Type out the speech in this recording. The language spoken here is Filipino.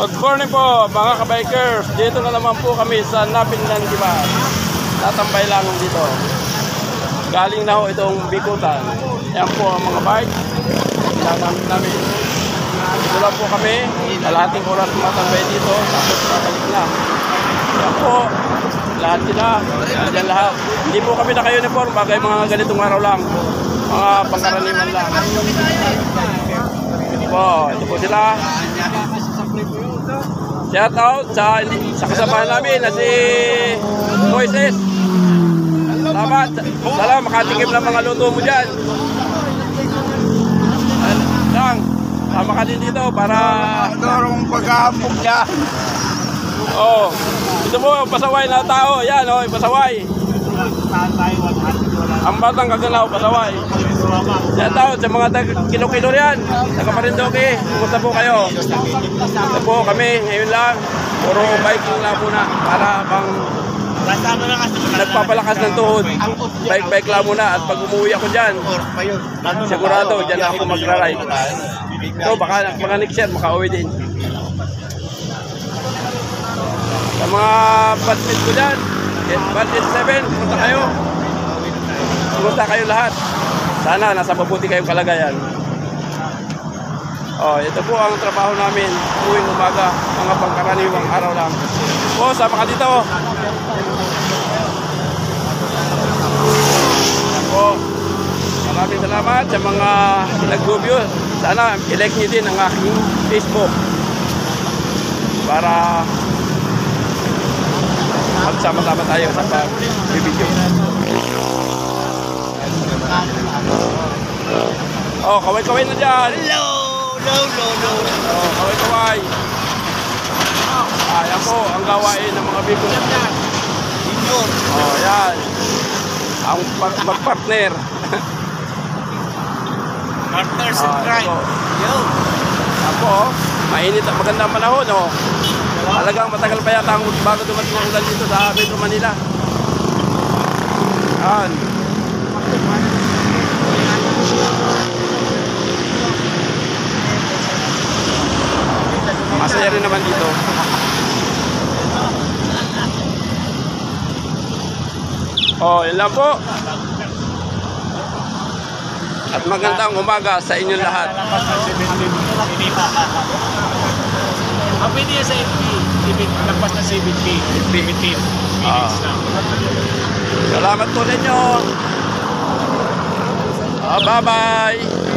Good morning po mga kabikers. Dito na naman po kami sa Napindan, diba? Natambay lang dito. Galing na ho itong Bikutan. Yan po ang mga bike. Ginagamit namin. Dito lang po kami. Kalahating oras matambay dito. Tapos babalik na. Yan po. Lahat sila. Yan lahat. Hindi po kami naka-uniform. Bagay mga ganitong araw lang. Mga pangkaraniwan lang. Ito po sila. Shout out sa kasamahan namin na si Moises. Salamat. Salamat makatikim ng mga luto mo dyan. Lang, sama ka din dito para dorong pag-aapok niya. Oh, ito po pasaway na tao. Yan oh, pasaway. Ang batang kaganaw, pasaway. Shout out sa mga kilo-kilo yan. Taga Marinduque. Kumusta po kayo? Ito po kami ngayon lang. Puro biking lang muna para bang nagpapalakas ng tuhod. Bike lang muna. At pag umuwi ako dyan, sigurado dyan ako magra-ride. So baka next year makauwi din. Sa mga batmate ko dyan, batmate 7, kumusta kayo? Kumusta kayo lahat? Sana nasa mabuti kayong kalagayan. Oh, ito po ang trabaho namin tuwing umaga, mga pangkaraniwang araw lang. Oh, sama ka dito. Oh, maraming salamat sa mga nag-view. Sana i-like niyo din ang aking Facebook para magsama-sama tayo sa pag-video. Oh, kaway-kaway na dyan. Hello. Oh, kaway-kaway. Ayan po ang gawain ng mga bigo. Oh, yan. Ang mag-partner. Partners in crime. Yo. Ako, mainit at magandang panahon. Oh. Talagang matagal pa yata bago dumating ang ulan dito sa Metro Manila. Yan. Masaya rin naman dito. Oh, yun lang po. At magandang umaga sa inyong lahat. Ang pwede yan sa FB, lampas na 17 minutes lang. Salamat po ninyo. Bye-bye.